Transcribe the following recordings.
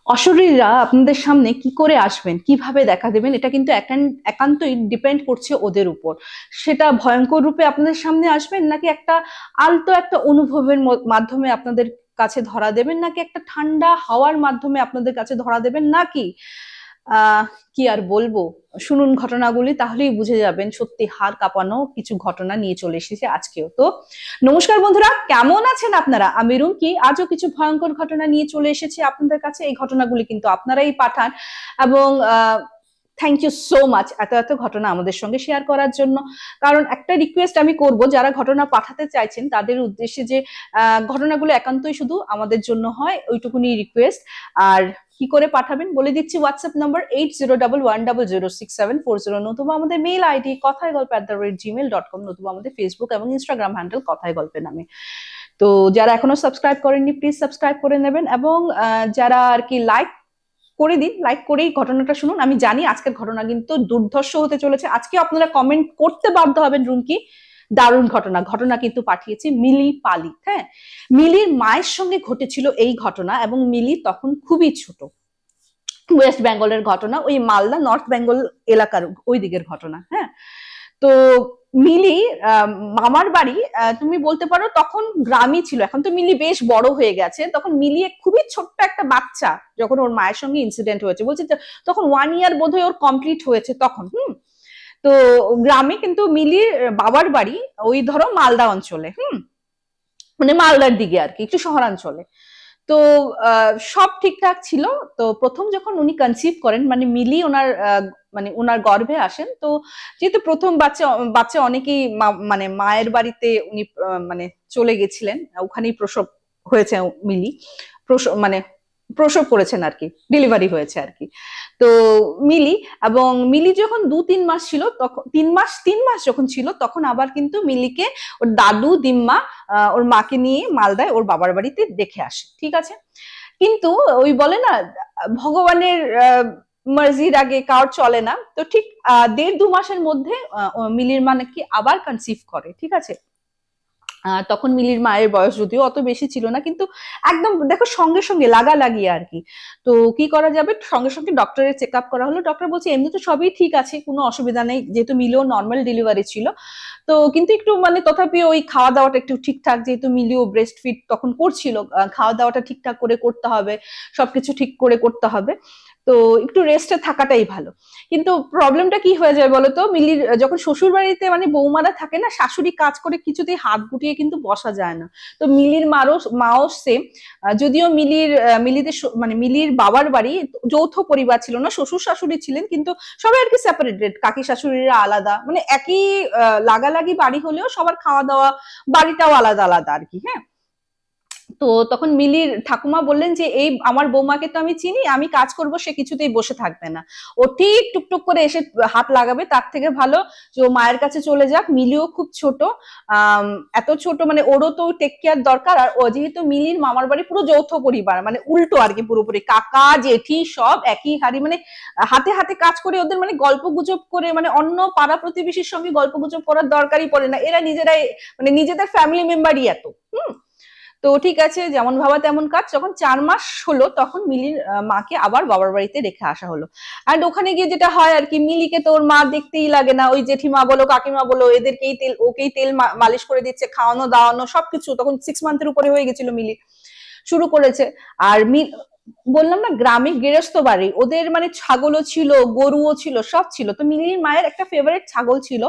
অশরীররা আপনাদের সামনে কি করে আসবেন, কিভাবে দেখা দেবেন, এটা কিন্তু একান্তই ডিপেন্ড করছে ওদের উপর। সেটা ভয়ঙ্কর রূপে আপনাদের সামনে আসবেন, নাকি একটা আলতো একটা অনুভবের মাধ্যমে আপনাদের কাছে ধরা দেবেন, নাকি একটা ঠান্ডা হাওয়ার মাধ্যমে আপনাদের কাছে ধরা দেবেন, নাকি আহ কি আর বলবো, শুনুন ঘটনাগুলি, তাহলেই বুঝে যাবেন। সত্যি হাড় কাঁপানো কিছু ঘটনা নিয়ে চলে এসেছে আজকেও। তো নমস্কার বন্ধুরা, কেমন আছেন আপনারা? আমি রুমকি আজও কিছু ভয়ঙ্কর ঘটনা নিয়ে চলে এসেছি আপনাদের কাছে। এই ঘটনাগুলি কিন্তু আপনারাই পাঠান, এবং থ্যাংক ইউ সো মাচ এত এত ঘটনা আমাদের সঙ্গে শেয়ার করার জন্য। কারণ একটা রিকোয়েস্ট আমি করব, যারা ঘটনা পাঠাতে চাইছেন তাদের উদ্দেশ্যে, যে ঘটনাগুলো একান্তই শুধু আমাদের জন্য হয়, ওইটুকুনি রিকোয়েস্ট। আর কি করে পাঠাবেন বলে দিচ্ছি। হোয়াটসঅ্যাপ নাম্বার 8011006740, নতুবা আমাদের মেইল আইডি কথায় গল্প @gmail.com, নতুবা আমাদের ফেসবুক এবং ইনস্টাগ্রাম হ্যান্ডেল কথায় গল্পে নামে। তো যারা এখনো সাবস্ক্রাইব করেননি প্লিজ সাবস্ক্রাইব করে নেবেন, এবং যারা আর কি লাইক করে দিন, লাইক করেই ঘটনাটা শুনুন। আমি জানি আজকের ঘটনা কিন্তু দুর্ধর্ষ হতে চলেছে। আজকে আপনারা কমেন্ট করতে বাধ্য হবেন, রুমকি দারুণ ঘটনা। ঘটনা কিন্তু পাঠিয়েছি মিলি পালি। হ্যাঁ, মিলির মায়ের সঙ্গে ঘটেছিল এই ঘটনা, এবং মিলি তখন খুবই ছোট। ওয়েস্ট বেঙ্গলের ঘটনা, ওই মালদা নর্থ বেঙ্গল এলাকার ওই দিকের ঘটনা। হ্যাঁ, তো মিলি মামার বাড়ি, তুমি বলতে পারো তখন গ্রামই ছিল। এখন তো মিলি বেশ বড় হয়ে গেছে। তখন মিলি খুবই ছোট্ট একটা বাচ্চা যখন ওর মায়ের সঙ্গে ইনসিডেন্ট হয়েছে, বলছে তখন 1 ইয়ার বোধহয় ওর কমপ্লিট হয়েছে তখন। তো গ্রামে কিন্তু মিলির বাবার বাড়ি ওই ধরো মালদা অঞ্চলে, মানে মালদার দিকে আর কি, একটু শহরাঞ্চলে। তো সব ঠিকঠাক ছিল। তো প্রথম যখন উনি কনসিভ করেন, মানে মিলি ওনার মানে ওনার গর্ভে আসেন, তো যেহেতু প্রথম বাচ্চা বাচ্চা অনেকেই মানে মায়ের বাড়িতে উনি মানে চলে গেছিলেন, ওখানেই প্রসব হয়েছে মিলি, প্রসব মানে প্রসব করেছেন আর কি, ডেলিভারি হয়েছে আর কি। তো মিলি, এবং মিলি যখন 2-3 মাস ছিল, তখন 3 মাস যখন ছিল, তখন আবার কিন্তু মিলিকে ওর দাদু দিম্মা ওর মাকে নিয়ে মালদায় ওর বাবার বাড়িতে দেখে আসে। ঠিক আছে, কিন্তু ওই বলে না, ভগবানের মার্জির আগে কার চলে না। তো ঠিক 1.5-2 মাসের মধ্যে মিলির মা নাকি আবার কনসিভ করে। ঠিক আছে, তখন মিলির মায়ের বয়স যদিও অত বেশি ছিল না, কিন্তু একদম দেখো সঙ্গে সঙ্গে লাগালাগি আর কি। তো কি করা যাবে, সঙ্গে সঙ্গে ডক্টরের চেক আপ করা হলো। ডক্টর বলছে এমনি তো সবই ঠিক আছে, কোনো অসুবিধা নেই, যেহেতু মিলিও নর্মাল ডেলিভারি ছিল। তো কিন্তু একটু মানে তথাপি ওই খাওয়া দাওয়াটা একটু ঠিকঠাক, যেহেতু মিলিও ব্রেস্ট ফিড তখন করছিল, খাওয়া দাওয়াটা ঠিকঠাক করে করতে হবে, সবকিছু ঠিক করে করতে হবে। তো একটু রেস্টে থাকাটাই ভালো। কিন্তু প্রবলেমটা কি হয়ে যায় বলতো, মিলির যখন শ্বশুর বাড়িতে মানে বৌমারা থাকে না, শাশুড়ি কাজ করে কিছুতেই হাত গুটিয়ে কিন্তু বসা যায় না। তো মিলির মাও সেম। যদিও মানে মিলির বাবার বাড়ি যৌথ পরিবার ছিল না, শ্বশুর শাশুড়ি ছিলেন, কিন্তু সবাই আর কি সেপারেটেড, কাকি শাশুড়িরা আলাদা, মানে একই লাগালাগি বাড়ি হলেও সবার খাওয়া দাওয়া, বাড়িটাও আলাদা আলাদা আর কি। হ্যাঁ, তো তখন মিলির ঠাকুমা বললেন যে এই আমার বৌমাকে তো আমি চিনি, আমি কাজ করব, সে কিছুতেই বসে থাকবে না, ও ঠিক টুকটুক করে এসে হাত লাগাবে, তার থেকে ভালো যে ও মায়ের কাছে চলে যাক। মিলিও খুব ছোট, আহ এত ছোট, মানে ওরও তো টেক কেয়ার দরকার। আর ও যেহেতু মিলির মামার বাড়ি পুরো যৌথ পরিবার, মানে উল্টো আর কি, পুরোপুরি কাকা জেঠি সব একই হাড়ি, মানে হাতে হাতে কাজ করে ওদের, মানে গল্প গুজব করে, মানে অন্য পাড়া প্রতিবেশীর সঙ্গে গল্প গুজব করার দরকারই পড়ে না, এরা নিজেরাই মানে নিজেদের ফ্যামিলি মেম্বারই এত। তো ঠিক আছে, যেমন ভাবা তেমন কাজ। যখন 4 মাস হলো, তখন মিলির মাকে আবার বাবার বাড়িতে রেখে আসা হলো। আর ওখানে গিয়ে যেটা হয় আর কি, মিলিকে তো ওর মা দেখতেই লাগে না, ওই জেঠিমা বলো কাকিমা বলো ওকেই তেল মালিশ করে দিচ্ছে, খাওয়ানো দাওয়ানো সবকিছু। তখন 6 মান্থের উপরে হয়ে গেছিল মিলি, শুরু করেছে। আর বললাম না, গ্রামে গৃহস্থ বাড়ি, ওদের মানে ছাগলও ছিল, গরুও ছিল, সব ছিল। তো মিলির মায়ের একটা ফেভারিট ছাগল ছিল,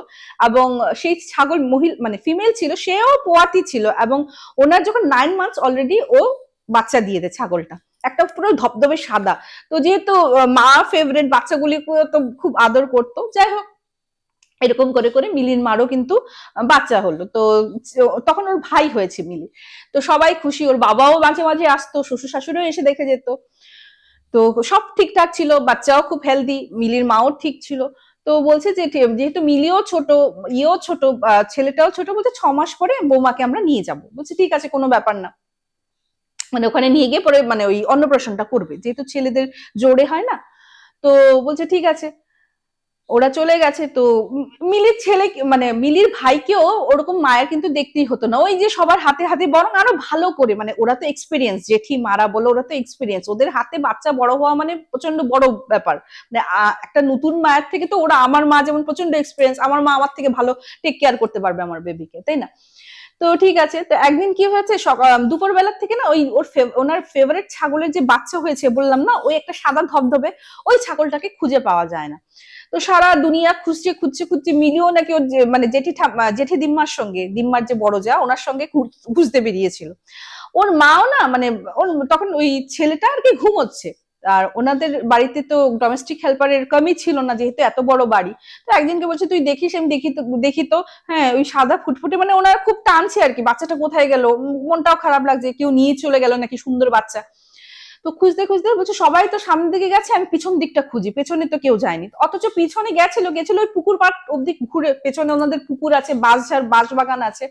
এবং সেই ছাগল মানে ফিমেল ছিল, সেও পোয়াতি ছিল, এবং ওনার যখন 9 মান্থস অলরেডি ও বাচ্চা দিয়ে দেয় ছাগলটা, একটা পুরো ধবধবে সাদা। তো যেহেতু মা ফেভারিট, বাচ্চাগুলিকে তো খুব আদর করতো। যাই হোক, এরকম করে করে মিলির মারও কিন্তু বাচ্চা হলো। তো তখন ওর ভাই হয়েছে মিলি। তো সবাই খুশি, ওর বাবাও মাঝে মাঝে আসতো, শ্বশুর শাশুড়িও এসে দেখে যেত। তো সব ঠিকঠাক ছিল, বাচ্চাও খুব হেলদি, মিলির মাও ঠিক ছিল। তো বলছে যে যেহেতু মিলিও ছোট, ইয়েও ছোট, ছেলেটাও ছোট, বলছে 6 মাস পরে বৌমাকে আমরা নিয়ে যাব। বলছে ঠিক আছে, কোনো ব্যাপার না, মানে ওখানে নিয়ে গিয়ে পরে মানে ওই অন্নপ্রাশনটা করবে, যেহেতু ছেলেদের জোরে হয় না। তো বলছে ঠিক আছে। ওরা চলে গেছে। তো মিলির ছেলে মানে মিলির ভাইকেও ওরকম মায়ের কিন্তু দেখতেই হতো না, ওই যে সবার হাতে হাতে, বরং আরো ভালো করে, মানে ওরা তো এক্সপিরিয়েন্স, জেঠি মারা বলো, ওরা তো এক্সপিরিয়েন্স, ওদের হাতে বাচ্চা বড় হওয়া মানে প্রচন্ড বড় ব্যাপার। মানে একটা নতুন মায়ের থেকে তো ওরা, আমার মা যেমন প্রচন্ড এক্সপিরিয়েন্স, আমার মা আমার থেকে ভালো টেক কেয়ার করতে পারবে আমার বেবিকে, তাই না? তো ঠিক আছে, তো একদিন কি হয়েছে, দুপুর বেলার থেকে না ওই ওনার ফেভারিট ছাগলের যে বাচ্চা হয়েছে বললাম না, ওই একটা সাদা ধবধবে, ওই ছাগলটাকে খুঁজে পাওয়া যায় না। তো সারা দুনিয়া খুঁজছে খুঁজছে খুঁজছে, মিলিও নাকি ওর মানে জেঠি দিম্মার সঙ্গে, দিম্মার যে বড় যা, ওনার সঙ্গে খুঁজতে বেরিয়েছিল। ওর মাও না মানে, ওর তখন ওই ছেলেটা আর কি ঘুমোচ্ছে, আর ওনাদের বাড়িতে তো ডোমেস্টিক হেল্পারের কমই ছিল না, যেহেতু এত বড় বাড়ি। তো একদিনকে বলছে তুই দেখিস, আমি দেখি তো। হ্যাঁ, ওই সাদা ফুটফুটে, মানে ওনার খুব টানছে আর কি, বাচ্চাটা কোথায় গেল, মনটাও খারাপ লাগছে, কেউ নিয়ে চলে গেল নাকি, সুন্দর বাচ্চা। তো খুঁজতে খুঁজতে বলছে সবাই তো সামনের দিকে গেছে, আমি পিছন দিকটা খুঁজি, পেছনে তো কেউ যায়নি। অথচ পিছনে গেছিল ওই পুকুর পাড় অব্দি ঘুরে, পেছনে ওনাদের পুকুর আছে, বাঁশ বাগান আছে,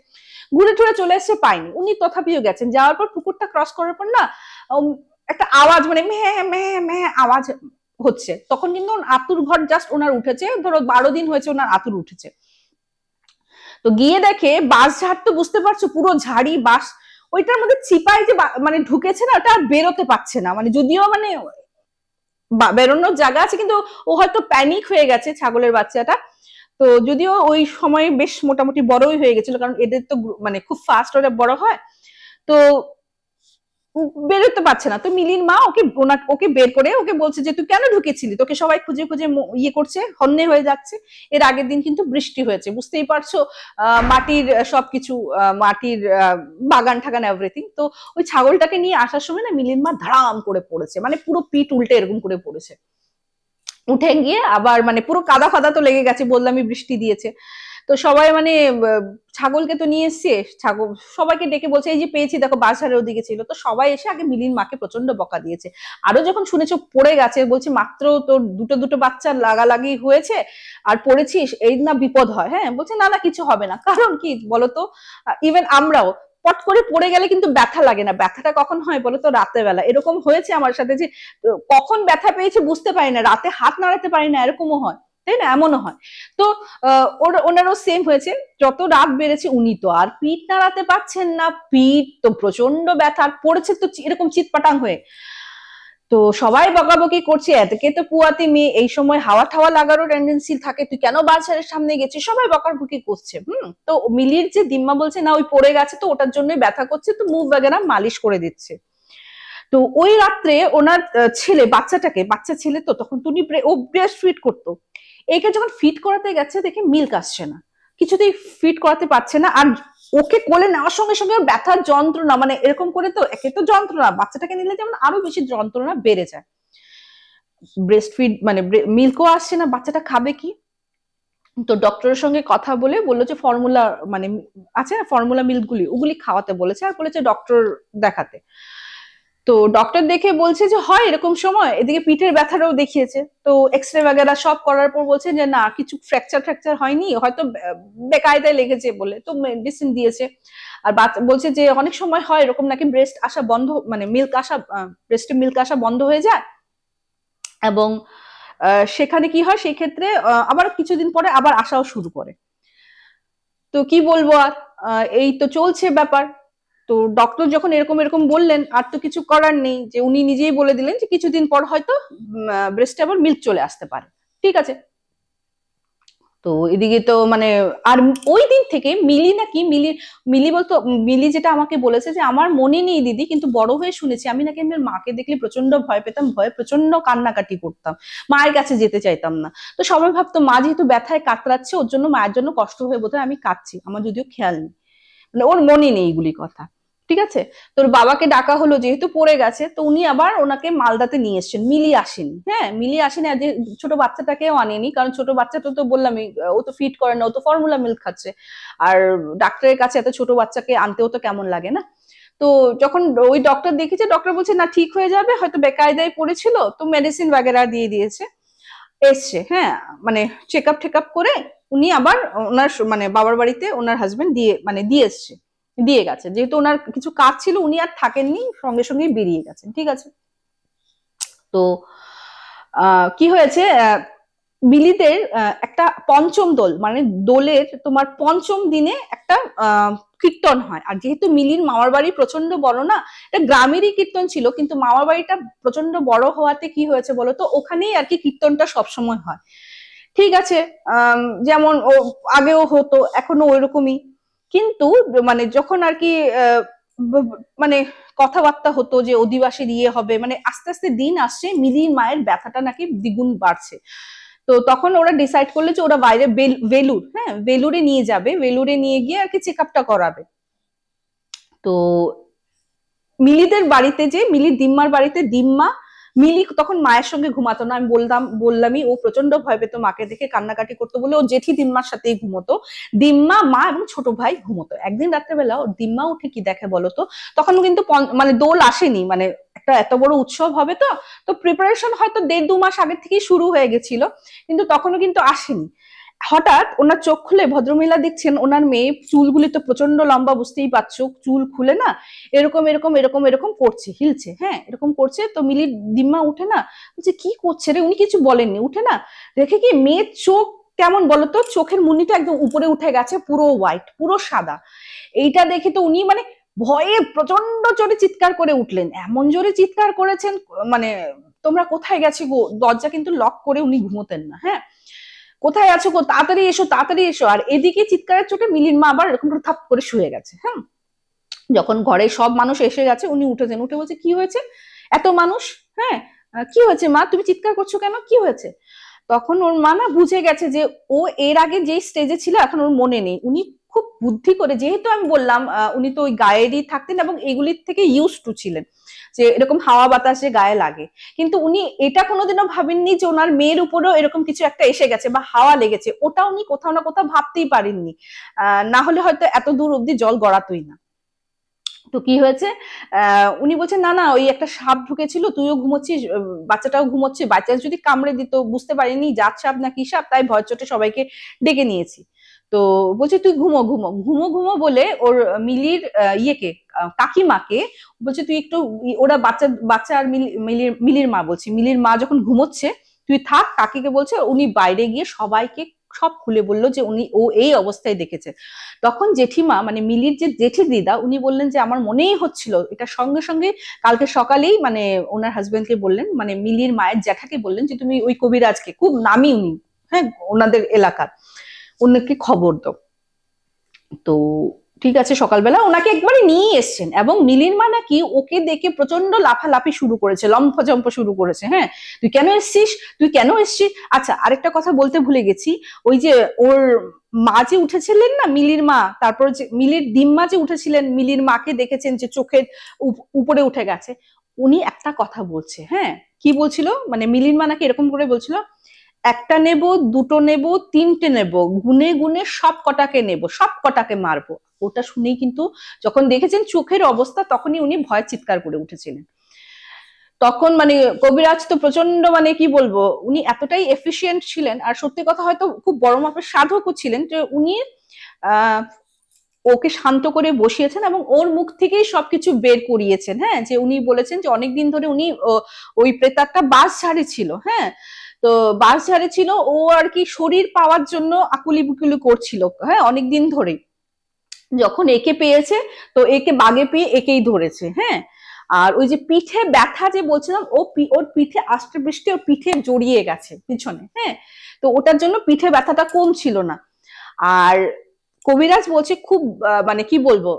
ঘুরে টুরে চলে এসে পাইনি। উনি তথাপিও গেছেন, যাওয়ার পর পুকুরটা ক্রস করার পর না একটা আওয়াজ, মানে মেহে মেহে মেহে আওয়াজ হচ্ছে। তখন কিন্তু আতুর ঘর জাস্ট ওনার উঠেছে, ধরো 12 দিন হয়েছে ওনার আতুর উঠেছে। তো গিয়ে দেখে বাঁশ ঝাড়, তো বুঝতে পারছো পুরো ঝাড়ি বাঁশ, ওইটার মধ্যে চিপাই যে মানে ঢুকেছে না, ওটা আর বেরোতে পারছে না, মানে যদিও মানে বেরোনোর জায়গা আছে, কিন্তু ও হয়তো প্যানিক হয়ে গেছে ছাগলের বাচ্চাটা। তো যদিও ওই সময় বেশ মোটামুটি বড়ই হয়ে গেছিল, কারণ এদের তো মানে খুব ফাস্ট ওরা বড় হয়। তো বেরোতে পারছে না। তো মিলির মা ওকে বের করে ওকে বলছে যে তুই কেন ঢুকেছিলি, তোকে সবাই খুঁজে খুঁজে ইয়ে করছে, হন্যে হয়ে যাচ্ছে। এর আগের দিন কিন্তু বৃষ্টি হয়েছে, বুঝতেই পারছো, মাটির সবকিছু, মাটির বাগান ঠাগান এভরিথিং। তো ওই ছাগলটাকে নিয়ে আসার সময় না মিলির মা ধারাম করে পড়েছে, মানে পুরো পিঠ উল্টে এরকম করে পড়েছে। উঠে গিয়ে আবার মানে পুরো কাদা ফাদা তো লেগে গেছে, বললামই বৃষ্টি দিয়েছে। তো সবাই মানে ছাগলকে তো নিয়ে এসছে, ছাগল সবাইকে ডেকে বলছে এই যে পেয়েছি, দেখো বাজারের ওদিকে ছিল। তো সবাই এসে আগে মিলির মাকে প্রচন্ড বকা দিয়েছে। আরো যখন শুনেছো পড়ে গেছে, বলছি মাত্র তোর দুটো বাচ্চা লাগালাগি হয়েছে আর পড়েছিস, এই না বিপদ হয়। হ্যাঁ, বলছে না না কিছু হবে না, কারণ কি বলতো, ইভেন আমরাও পট করে পড়ে গেলে কিন্তু ব্যথা লাগে না, ব্যথাটা কখন হয় বলতো, রাতের বেলা। এরকম হয়েছে আমার সাথে যে কখন ব্যথা পেয়েছে বুঝতে পারি না, রাতে হাত নাড়াতে পারি না, এরকমও হয়, তাই না, এমনও হয়। তো ওনারও সেম হয়েছে, যত রাত বেড়েছে উনি তো আর পিঠ নাড়াতে পারছেন না, পিঠ তো প্রচন্ড ব্যথা, পড়েছে তো এরকম চিৎপাটাং হয়ে। তো সবাই বকাবকি করছে, এতকে তো পুয়াতে মেয়ে, এই সময় হাওয়া ঠাওয়া লাগারও টেন্ডেন্সি থাকে, তুই কেন বাজারের সামনে গেছিস, সবাই বকাবকি করছে। তো মিলির যে দিম্মা বলছে না ওই পড়ে গেছে তো ওটার জন্যই ব্যথা করছে, তো মুভ বাগেরা মালিশ করে দিচ্ছে। তো ওই রাত্রে ওনার ছেলে, বাচ্চা ছেলে তো তখন, তুমি ও ব্রেস্ট ফিড করতো, একে যখন ফিট করাতে গেছে দেখে মিল্ক আসছে না, কিছুতেই ফিট করাতে পারছে না। আর ওকে কোলে নেওয়ার সঙ্গে সঙ্গে ব্যথার যন্ত্রণা, মানে এরকম করে, তো একে তো যন্ত্রণা, বাচ্চাটাকে নিলে যেমন আরো বেশি যন্ত্রণা বেড়ে যায়। ব্রেস্ট ফিড মানে মিল্কও আসছে না, বাচ্চাটা খাবে কি? তো ডক্টরের সঙ্গে কথা বলে বললো যে ফর্মুলা, মানে আছে না ফর্মুলা মিল্ক গুলি, ওগুলি খাওয়াতে বলেছে, আর বলেছে ডক্টর দেখাতে। তো ডক্টর দেখে বলছে যে হয় এরকম সময়, এদিকে পিঠের ব্যথাটাও দেখিয়েছে। তো এক্সরে বাগেরা সব করার পর বলছে যে না কিছু ফ্র্যাকচার হয়নি, হয়তো বেকায়দায় লেগেছে বলে, তো মেডিসিন দিয়েছে। আর বলছে যে অনেক সময় হয় এরকম নাকি, ব্রেস্ট আসা বন্ধ, মানে মিল্ক আসা, ব্রেস্টে মিল্ক আসা বন্ধ হয়ে যায়, এবং সেখানে কি হয় সেই ক্ষেত্রে আবার কিছুদিন পরে আবার আসাও শুরু করে। তো কি বলবো আর, এই তো চলছে ব্যাপার। তো ডক্টর যখন এরকম এরকম বললেন, আর তো কিছু করার নেই, যে উনি নিজেই বলে দিলেন যে কিছুদিন পর হয়তো ব্রেস্টে আবার মিল্ক চলে আসতে পারে। ঠিক আছে। তো এদিকে তো মানে, আর ওই দিন থেকে মিলি বলতো, মিলি যেটা আমাকে বলেছে যে আমার মনে নেই দিদি, কিন্তু বড় হয়ে শুনেছি আমি নাকি আমার মাকে দেখলে প্রচন্ড ভয় পেতাম, ভয়ে প্রচন্ড কান্নাকাটি করতাম, মায়ের কাছে যেতে চাইতাম না। তো সবাই ভাবতো মা যেহেতু ব্যথায় কাতরাচ্ছে, ওর জন্য মায়ের জন্য কষ্ট হয়ে বোধহয় আমি কাঁদছি, আমার যদিও খেয়াল নেই, মানে ওর মনে নেই এগুলি কথা। ঠিক আছে। তোর বাবাকে ডাকা হলো, যেহেতু পড়ে গেছে, তো উনি আবার ওনাকে মালদাতে নিয়ে এসছেন, মিলি আসেনি। হ্যাঁ, মিলি আসেনি, আর যে ছোট বাচ্চাটাকেও আনেনি, কারণ ছোট বাচ্চাটা তো বললামই ও তো ফিট করে না, ও তো ফর্মুলা মিল্ক খাচ্ছে, আর ডাক্তারের কাছে এত ছোট বাচ্চাকে আনতেও তো কেমন লাগে না। তো যখন ওই ডক্টর দেখেছে, ডক্টর বলছে না ঠিক হয়ে যাবে, হয়তো বেকায়দায় পড়েছিল, তো মেডিসিন বাগেরা দিয়ে দিয়েছে, এসছে। হ্যাঁ, মানে চেক আপ করে উনি আবার ওনার মানে বাবার বাড়িতে ওনার হাজবেন্ড দিয়ে এসছে, দিয়ে গেছে, যেহেতু ওনার কিছু কাজ ছিল, উনি আর থাকেননি, সঙ্গে সঙ্গে বেরিয়ে গেছেন। ঠিক আছে। তো কি হয়েছে, মিলিদের একটা পঞ্চম দোল, মানে দোলের তোমার পঞ্চম দিনে একটা কীর্তন হয়। আর যেহেতু মিলির মামার বাড়ি প্রচন্ড বড় না, এটা গ্রামেরই কীর্তন ছিল, কিন্তু মামার বাড়িটা প্রচন্ড বড় হওয়াতে কি হয়েছে বলতো, ওখানেই আর কি কীর্তনটা সবসময় হয়। ঠিক আছে, যেমন ও আগেও হতো, এখনো ওইরকমই। কিন্তু মানে যখন আর কি মানে কথাবার্তা হতো যে অধিবাসীর ইয়ে হবে, মানে আস্তে আস্তে দিন আসছে, মিলির মায়ের ব্যথাটা নাকি দ্বিগুণ বাড়ছে। তো তখন ওরা ডিসাইড করলো যে ওরা বাইরে ভেলুর, হ্যাঁ ভেলুরে নিয়ে যাবে, ভেলুরে নিয়ে গিয়ে আর কি চেক আপটা করাবে। তো মিলিদের বাড়িতে, যে মিলির দিম্মার বাড়িতে, দিম্মা, মিলি তখন মায়ের সঙ্গে ঘুমাতো না, আমি বললামই, ও প্রচন্ড ভয় পেতো মাকে দেখে, কান্নাকাটি করতো বলে ও জেঠি দিম্মার সাথেই ঘুমোতো। দিম্মা, মা এবং ছোট ভাই ঘুমোতো। একদিন রাত্রেবেলা ওর দিম্মা উঠে কি দেখে বলতো, তখন কিন্তু মানে দোল আসেনি, মানে একটা এত বড় উৎসব হবে, তো তো প্রিপারেশন হয়তো 1.5-2 মাস আগে থেকেই শুরু হয়ে গেছিল, কিন্তু তখনও কিন্তু আসেনি। হঠাৎ ওনার চোখ খুলে ভদ্রমহিলা দেখছেন ওনার মেয়ে, চুলগুলি তো প্রচন্ড লম্বা, বুঝতেই পারছো, চুল খুলে না এরকম এরকম এরকম এরকম করছে, হিলছে, হ্যাঁ এরকম করছে। তো মিলির দিম্মা উঠে না, বলছে কি করছে রে, উনি কিছু বলেননি, উঠে না দেখে কি মেয়ের চোখ কেমন বলতো, চোখের মুনিটা একদম উপরে উঠে গেছে, পুরো হোয়াইট, পুরো সাদা। এইটা দেখে তো উনি মানে ভয়ে প্রচন্ড জোরে চিৎকার করে উঠলেন, এমন জোরে চিৎকার করেছেন, মানে তোমরা কোথায় গেছো গো, দরজা কিন্তু লক করে উনি ঘুমোতেন না, হ্যাঁ কোথায় আছো গো, তাড়াতাড়ি এসো তাড়াতাড়ি এসো। আর এদিকে চিৎকারের চোটে মিলির মা আবার এরকম করে থাপ করে শুয়ে গেছে। হ্যাঁ, যখন ঘরে সব মানুষ এসে গেছে, উনি উঠেছেন, উঠে বলছে কি হয়েছে এত মানুষ, হ্যাঁ কি হয়েছে মা, তুমি চিৎকার করছো কেন, কি হয়েছে? তখন ওর মা না বুঝে গেছে যে ও এর আগে যে স্টেজে ছিল এখন ওর মনে নেই। উনি খুব বুদ্ধি করে, যেহেতু আমি বললাম উনি তো ওই গায়েরই থাকতেন এবং এগুলির থেকে ইউজ টু ছিলেন, যে এরকম হাওয়া বাতাস যে গায়ে লাগে, কিন্তু উনি এটা কোনোদিনও ভাবেননি যে ওনার মেয়ের উপরেও এরকম কিছু একটা এসে গেছে বা হাওয়া লেগেছে, ওটা উনি কোথাও না কোথাও ভাবতেই পারেননি। না হলে হয়তো এত দূর অব্দি জল গড়াতোই না। তো কি হয়েছে, উনি বলছেন না না ওই একটা সাপ ঢুকেছিল, তুইও ঘুমোচ্ছিস, বাচ্চাটাও ঘুমোচ্ছে, বাচ্চা যদি কামড়ে দিত, বুঝতে পারিনি জাত সাপ না কি সাপ, তাই ভয় চোটে সবাইকে ডেকে নিয়েছি। তো বলছে তুই ঘুমো ঘুমো ঘুমো ঘুমো বলে ওর মিলির ইয়েকে, কাকিমাকে বলছে তুই একটু, ওরা বাচ্চা বাচ্চা আর মিলির মা, বলছি মিলির মা যখন ঘুমোচ্ছে তুই থাক, কাকিকে বলছে, উনি বাইরে গিয়ে সবাইকে সব খুলে বললো যে ও এই অবস্থায় দেখেছে। তখন জেঠিমা, মানে মিলির যে জেঠি দিদা, উনি বললেন যে আমার মনেই হচ্ছিল এটা, সঙ্গে সঙ্গে কালকে সকালেই মানে ওনার হাজবেন্ডকে বললেন, মানে মিলির মায়ের জ্যাঠাকে বললেন যে তুমি ওই কবিরাজকে, খুব নামি উনি, হ্যাঁ ওনাদের এলাকার, উনাকে খবর দাও। তো ঠিক আছে, সকালবেলা ওনাকে একবারে নিয়ে এসছেন, এবং মিলির মা নাকি ওকে দেখে প্রচন্ড লাফালাফি শুরু করেছে, লম্ফজম্প শুরু করেছে, হ্যাঁ তুই কেন এসছিস, তুই কেন এসছিস। আচ্ছা আরেকটা কথা বলতে ভুলে গেছি, ওই যে ওর মা যে উঠেছিলেন না, মিলির মা, তারপর যে মিলির দিম্মা যে উঠেছিলেন, মিলির মাকে দেখেছেন যে চোখের উপরে উঠে গেছে, উনি একটা কথা বলছে, হ্যাঁ কি বলছিল, মানে মিলির মা নাকি এরকম করে বলছিল, একটা নেব, দুটো নেব, তিনটে নেব, গুনে গুনে সব কটাকে নেব, সব কটাকে মারবো। ওটা শুনেই কিন্তু যখন দেখেছেন চোখের অবস্থা, তখনই উনি ভয় চিৎকার করে উঠেছিলেন। তখন মানে কবিরাজ তো প্রচন্ড, মানে কি বলবো, উনি এতটাই এফিসিয়েন্ট ছিলেন, আর সত্যি কথা হয়তো খুব বড় মাপের সাধকও ছিলেন, যে উনি আহ ওকে শান্ত করে বসিয়েছেন এবং ওর মুখ থেকেই সবকিছু বের করিয়েছেন। হ্যাঁ, যে উনি বলেছেন যে অনেকদিন ধরে উনি ওই প্রেতাত্মা বাস ঝাড়ে ছিল, হ্যাঁ তো বাস ঝাড়ে ছিল, ও আর কি শরীর পাওয়ার জন্য আকুলি বুকুলি করছিল, হ্যাঁ অনেকদিন ধরে। যখন একে পেয়েছে, তো একে বাগে পেয়ে একেই ধরেছে, হ্যাঁ। আর ওই যে পিঠে ব্যথা যে বলছিলাম, ওর পিঠে আষ্টে পৃষ্ঠে ওর পিঠে জড়িয়ে গেছে পিছনে, হ্যাঁ তো ওটার জন্য পিঠে ব্যথাটা কম ছিল না। আর কবিরাজ বলছে খুব মানে কি বলবো,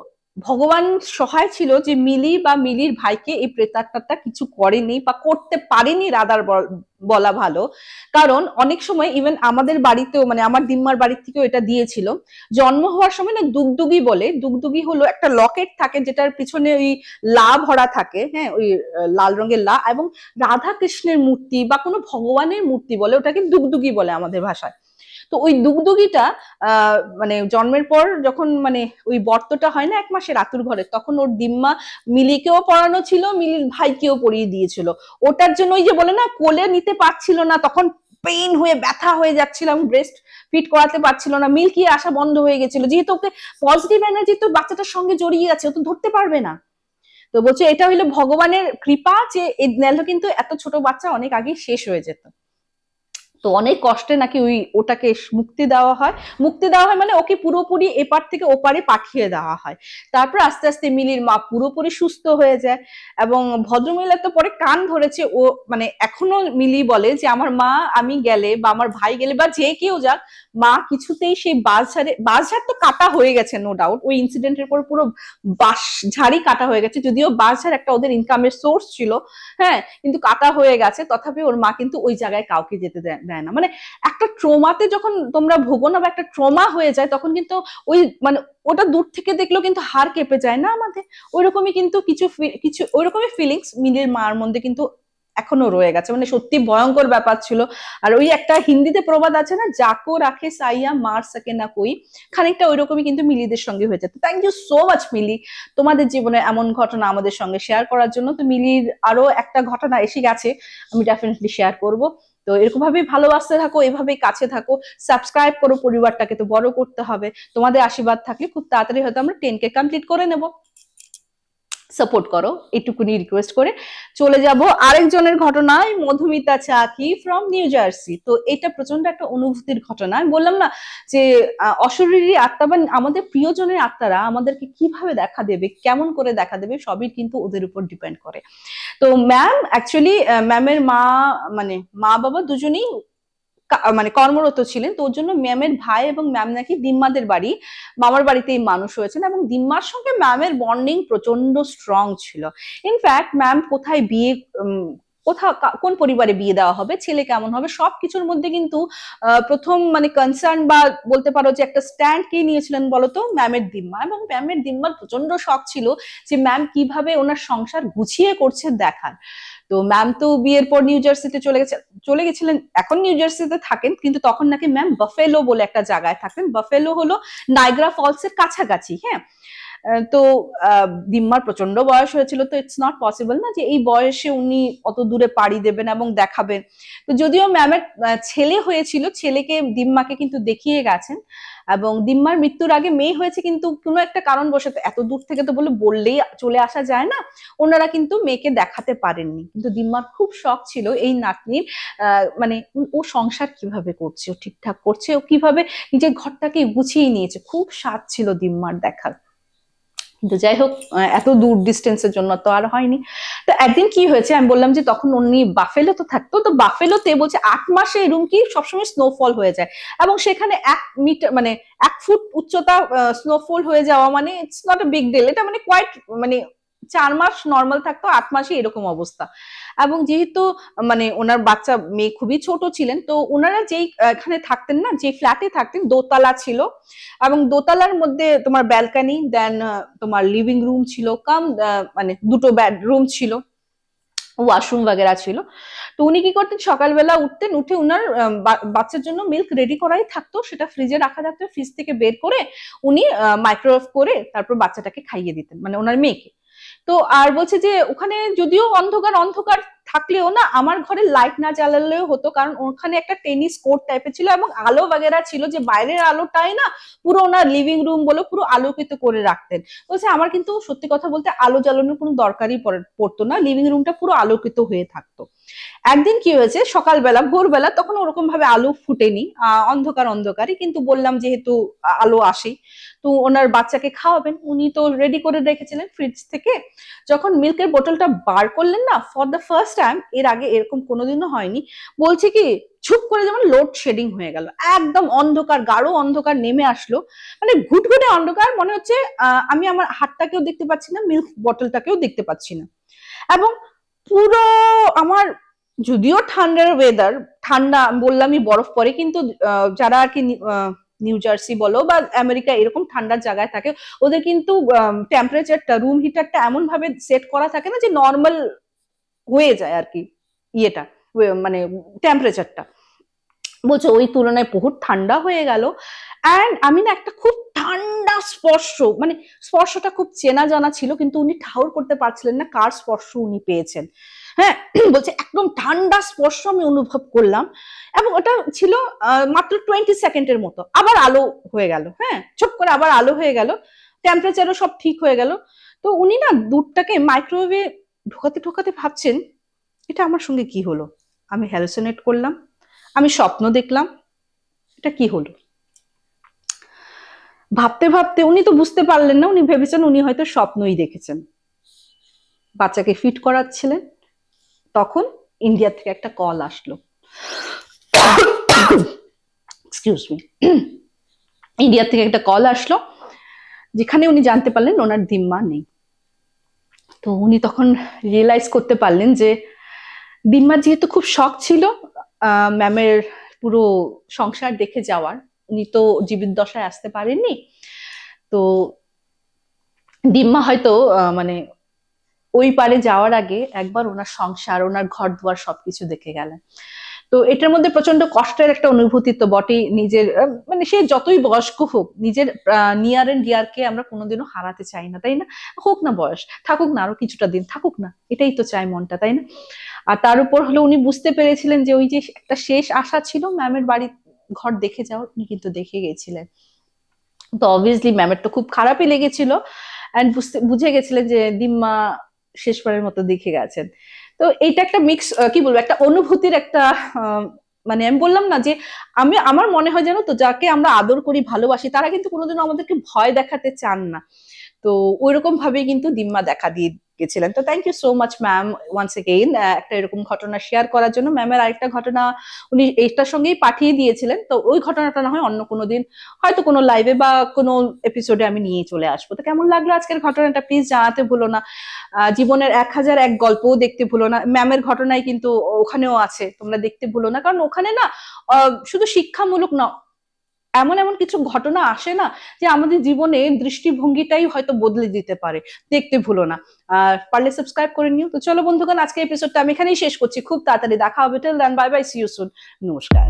ভগবান সহায় ছিল যে মিলি বা মিলির ভাইকে এই প্রেতাত্মাটা কিছু করেনি বা করতে পারেনি, রাদার বলা ভালো। কারণ অনেক সময় ইভেন আমাদের বাড়িতেও, মানে আমার দিম্মার বাড়ির থেকেও এটা দিয়েছিল, জন্ম হওয়ার সময় না দুগদুগি বলে, দুগদুগি হলো একটা লকেট থাকে যেটার পিছনে ওই লা ভরা থাকে, হ্যাঁ ওই লাল রঙের লা, এবং রাধা কৃষ্ণের মূর্তি বা কোনো ভগবানের মূর্তি বলে, ওটাকে দুগদুগি বলে আমাদের ভাষায়। তো ওই দুগদুগিটা মানে জন্মের পর যখন মানে ওই বর্তটা হয় না 1 মাসের আতুর ঘরে, তখন ওর দিম্মা মিলিকেও পড়ানো ছিল, মিলির ভাইকেও পড়িয়ে দিয়েছিল। ওটার জন্য ওই যে বলে না কোলে নিতে পারছিল না, তখন পেইন হয়ে ব্যথা হয়ে যাচ্ছিল, ব্রেস্ট ফিট করাতে পারছিল না, মিল্কি আসা বন্ধ হয়ে গেছিল, যেহেতু ওকে পজিটিভ এনার্জি তো বাচ্চাটার সঙ্গে জড়িয়ে আছে, ও তো ধরতে পারবে না। তো বলছে এটা হইলো ভগবানের কৃপা, যে এই নেলো কিন্তু এত ছোট বাচ্চা অনেক আগেই শেষ হয়ে যেত। তো অনেক কষ্টে নাকি ওটাকে মুক্তি দেওয়া হয়, মানে ওকে পুরোপুরি এপার থেকে ওপারে পাঠিয়ে দেওয়া হয়। তারপর আস্তে আস্তে মিলির মা পুরোপুরি সুস্থ হয়ে যায় এবং ভদ্রমহিলা তো পরে কান ধরেছে। ও মানে এখনো মিলি বলে যে আমার মা আমি গেলে বা আমার ভাই গেলে বা যে কেউ যাক, মা কিছুতেই সেই বাঁশঝাড় তো কাটা হয়ে গেছে নো ডাউট, ওই ইনসিডেন্টের পর পুরো ঝাড়ি কাটা হয়ে গেছে, যদিও বাঁশঝাড় একটা ওদের ইনকামের সোর্স ছিল, হ্যাঁ, কিন্তু কাটা হয়ে গেছে। তথাপি ওর মা কিন্তু ওই জায়গায় কাউকে যেতে দেয় না। মানে একটা ট্রমাতে যখন তোমরা ভোগো না বা একটা ট্রমা হয়ে যায়, তখন কিন্তু ওই মানে ওটা দূর থেকে দেখলেও কিন্তু হাড় কেঁপে যায় না আমাদের, ওইরকমই কিন্তু কিছু কিছু ওইরকমই ফিলিংস মিলির মার মধ্যে কিন্তু এখনো রয়ে গেছে। মানে সত্যি ভয়ঙ্কর ব্যাপার ছিল। আর ওই একটা হিন্দিতে প্রবাদ আছে না, জাকো রাখে সাইয়া মার সকে না কই, খানিকটা ওইরকমই কিন্তু মিলিদের সঙ্গে হয়েছে। তো থ্যাংক ইউ সো মাচ মিলি, তোমাদের জীবনে এমন ঘটনা আমাদের সঙ্গে শেয়ার করার জন্য। তো মিলির আরো একটা ঘটনা এসে গেছে, আমি ডেফিনেটলি শেয়ার করব। তো এরকম ভাবেই ভালোবাসতে থাকো, এভাবেই কাছে থাকো, সাবস্ক্রাইব করো, পরিবারটাকে তো বড় করতে হবে। তোমাদের আশীর্বাদ থাকলে খুব তাড়াতাড়ি হয়তো আমরা 10K কমপ্লিট করে নেব। সাপোর্ট করো, এটুকুনি রিকোয়েস্ট করে চলে যাব আরেকজনের ঘটনায়। মধুমিতা চাকি ফ্রম নিউ জার্সি। তো এটা প্রচন্ড একটা অনুভূতির ঘটনা। আমি বললাম না যে অশরীরী আত্মা বা আমাদের প্রিয়জনের আত্মারা আমাদেরকে কিভাবে দেখা দেবে, কেমন করে দেখা দেবে, সবই কিন্তু ওদের উপর ডিপেন্ড করে। তো ম্যাম অ্যাকচুয়ালি ম্যামের মানে মা বাবা দুজনেই মানে কর্মরত ছিলেন। তো ওর জন্য ম্যামের ভাই এবং ম্যাম নাকি দিম্মাদের বাড়ি মামার বাড়িতেই মানুষ হয়েছেন এবং দিম্মার সঙ্গে ম্যামের বন্ডিং প্রচন্ড স্ট্রং ছিল। ইনফ্যাক্ট ম্যাম কোথায় বিয়ে কোন পরিবারে বিয়ে দেওয়া হবে, ছেলে কেমন হবে, সবকিছুর মধ্যে কিন্তু প্রথম মানে কনসার্ন বা বলতে পারো যে একটা স্ট্যান্ড কে নিয়েছিলেন বলতো ম্যামের দিম্মা। এবং ম্যামের দিম্মার প্রচন্ড শখ ছিল যে ম্যাম কিভাবে ওনার সংসার গুছিয়ে করছে দেখার। তো ম্যাম তো বিয়ের পর নিউ জার্সিতে চলে গেছিলেন, এখন নিউ জার্সিতে থাকেন, কিন্তু তখন নাকি ম্যাম বাফেলো বলে একটা জায়গায় থাকেন। বাফেলো হলো নাইগ্রা ফলস এর কাছাকাছি, হ্যাঁ। তো দিম্মার প্রচন্ড বয়স হয়েছিল, তো ইটস নট পসিবল না যে এই বয়সে উনি অত দূরে পাড়ি দেবেন এবং দেখাবেন। তো যদিও ম্যামের ছেলে হয়েছিল, ছেলেকে দিম্মাকে কিন্তু দেখিয়ে গেছেন। এবং দিম্মার মৃত্যুর আগে মেয়ে হয়েছে, কিন্তু কোনো একটা কারণ বসে এত দূর থেকে তো বললেই চলে আসা যায় না, ওনারা কিন্তু মেয়েকে দেখাতে পারেননি। কিন্তু দিম্মার খুব শখ ছিল এই নাতনির মানে ও সংসার কিভাবে করছে, ও ঠিকঠাক করছে, ও কিভাবে নিজের ঘরটাকে গুছিয়ে নিয়েছে, খুব স্বাদ ছিল দিম্মার দেখার। কিন্তু যাই হোক, এত দূর ডিস্টেন্সের জন্য তো আর হয়নি। তো একদিন কি হয়েছে, আমি বললাম যে তখন উনি বাফেলো তো থাকতো, তো বাফেলোতে বলছে 8 মাসে এরকম কি সবসময় স্নোফল হয়ে যায় এবং সেখানে 1 মিটার মানে 1 ফুট উচ্চতা স্নোফল হয়ে যাওয়া মানে it's not a big deal. এটা মানে কোয়াইট মানে 4 মাস নর্মাল থাকতো, 8 মাসে এরকম অবস্থা। এবং যেহেতু মানে ওনার বাচ্চা মেয়ে খুবই ছোট ছিলেন, তো ওনারা যেই এখানে থাকতেন না, যে ফ্ল্যাটে থাকতেন, দোতলা ছিল এবং দোতলার মধ্যে তোমার ব্যালকানি, দেন তোমার লিভিং রুম ছিল, মানে 2টো বেডরুম ছিল, ওয়াশরুম বাগেরা ছিল। তো উনি কি করতেন, সকালবেলা উঠতেন, উঠে উনার বাচ্চার জন্য মিল্ক রেডি করাই থাকতো, সেটা ফ্রিজে রাখা থাকতো, ফ্রিজ থেকে বের করে উনি মাইক্রোওয়েভ করে তারপর বাচ্চাটাকে খাইয়ে দিতেন, মানে ওনার মেয়েকে। তো আর বলছে যে ওখানে যদিও অন্ধকার অন্ধকার থাকলেও না, আমার ঘরে লাইট না জ্বালালেও হতো, কারণ ওখানে একটা টেনিস কোর্ট টাইপের ছিল এবং আলো বাগেরা ছিল, যে বাইরের আলোটাই না পুরো ওনার লিভিং রুম বলে পুরো আলোকিত করে রাখতেন। বলছে আমার কিন্তু সত্যি কথা বলতে আলো জ্বালানোর কোনো দরকারই পড়তো না, লিভিং রুমটা পুরো আলোকিত হয়ে থাকতো। একদিন কি হয়েছে, সকালবেলা ভোরবেলা, তখন ওরকম ভাবে আলো ফুটেনি, অন্ধকার অন্ধকারই, কিন্তু বললাম যেহেতু আলো আসে, তো ওনার বাচ্চাকে খাওয়াবেন, উনি তো রেডি করে রেখেছিলেন ফ্রিজ থেকে। যখন মিল্কের বোতলটা বার করলেন না, ফর দ্য ফার্স্ট টাইম, এর আগে এরকম কোনোদিনও হয়নি, বলছে কি চুপ করে যেমন লোড শেডিং হয়ে গেল, একদম অন্ধকার, গাঢ় অন্ধকার নেমে আসলো, মানে ঘুটঘুটে অন্ধকার, মনে হচ্ছে আমি আমার হাতটাকেও দেখতে পাচ্ছি না, মিল্ক বোতলটাকেও দেখতে পাচ্ছি না। এবং পুরো আমার, যদিও ঠান্ডার ওয়েদার, ঠান্ডা বললামই বরফ পড়ে, কিন্তু যারা আর কি নিউ জার্সি বলো বা আমেরিকা এরকম ঠান্ডার জায়গায় থাকে, ওদের কিন্তু টেম্পারেচারটা, রুম হিটারটা এমন ভাবে সেট করা থাকে না যে নর্মাল হয়ে যায় আর কি, ইয়েটা মানে টেম্পারেচারটা। বলছে ওই তুলনায় বহুত ঠান্ডা হয়ে গেল। অ্যান্ড আমি না একটা খুব ঠান্ডা স্পর্শ, মানে স্পর্শটা খুব চেনা জানা ছিল, কিন্তু উনি ঠাউর করতে পারছিলেন না কার স্পর্শ উনি পেয়েছেন। হ্যাঁ, বলছে একদম ঠান্ডা স্পর্শ আমি অনুভব করলাম, এবং ওটা ছিল মাত্র 20 সেকেন্ডের মতো, আবার আলো হয়ে গেল, হ্যাঁ, চুপ করে আবার আলো হয়ে গেল, টেম্পারেচারও সব ঠিক হয়ে গেল। তো উনি না দুধটাকে মাইক্রোওয়েভে ঢোকাতে ঢোকাতে ভাবছেন, এটা আমার সঙ্গে কি হলো, আমি হ্যালুসিনেট করলাম, আমি স্বপ্ন দেখলাম, এটা কি হলো। ভাবতে ভাবতে উনি তো বুঝতে পারলেন না, উনি ভেবেছেন উনি হয়তো স্বপ্নই দেখেছেন। বাচ্চাকে ফিট করাচ্ছিলেন, তখন ইন্ডিয়া থেকে একটা কল আসলো। Excuse me. ইন্ডিয়া থেকে একটা কল আসলো, যেখানে উনি জানতে পারলেন ওনার দিম্মা নেই। তো উনি তখন রিয়েলাইজ করতে পারলেন যে দিম্মার যেহেতু খুব শখ ছিল ম্যামের পুরো সংসার দেখে যাওয়ার, উনি তো জীবিত দশায় আসতে পারেননি, তো দিম্মা হয়তো মানে ওই পারে যাওয়ার আগে একবার ওনার সংসার, ওনার ঘর দুয়ার সবকিছু দেখে গেলেন। তো এটার মধ্যে প্রচন্ড কষ্টের একটা অনুভূতি তো বটেই। নিজের মানে সে যতই বয়স্ক হোক, নিজের নিয়ার এন্ড ডিয়ারকে আমরা কোনোদিনও হারাতে চাই না, তাই না? হোক না বয়স, থাকুক না আরো কিছুটা দিন, থাকুক না, এটাই তো চায় মনটা, তাই না? আর তার উপর হলো উনি বুঝতে পেরেছিলেন যে ওই যে একটা শেষ আশা ছিল ম্যামের বাড়ি ঘর দেখে যাওয়ার, উনি কিন্তু দেখে গেছিলেন। তো অবভিয়াসলি ম্যামের তো খুব খারাপই লেগেছিল, অ্যান্ড বুঝে গেছিলেন যে দিম্মা শেষবারের মতো দেখে গেছেন। তো এইটা একটা মিক্স, কি বলবো, একটা অনুভূতির একটা মানে আমি বললাম না যে আমার মনে হয় জানো তো, যাকে আমরা আদর করি ভালোবাসি তারা কিন্তু কোনোদিনও আমাদেরকে ভয় দেখাতে চান না। তো ওইরকম ভাবেই কিন্তু দিম্মা দেখা দিয়ে গেছিলেন। তো thank you so much ma'am once again একটা এরকম ঘটনা শেয়ার করার জন্য। ম্যামের আরেকটা ঘটনা উনি এইটার সঙ্গেই পাঠিয়ে দিয়েছিলেন, তো ওই ঘটনাটা না হয় অন্য কোনো দিন হয়তো কোনো লাইভে বা কোনো এপিসোডে আমি নিয়ে চলে আসবো। তো কেমন লাগলো আজকের ঘটনাটা প্লিজ জানাতে ভুলো না। জীবনের 1001 গল্পও দেখতে ভুলো না, ম্যামের ঘটনায় কিন্তু ওখানেও আছে, তোমরা দেখতে ভুলো না, কারণ ওখানে না শুধু শিক্ষামূলক না, এমন এমন কিছু ঘটনা আসে না যে আমাদের জীবনে দৃষ্টিভঙ্গিটাই হয়তো বদলে দিতে পারে। দেখতে ভুলো না, আর পারলে সাবস্ক্রাইব করে নিও। তো চলো বন্ধুগণ, আজকে এপিসোডটা আমি এখানেই শেষ করছি, খুব তাড়াতাড়ি দেখা হবে। Till then bye bye, see you soon, নমস্কার।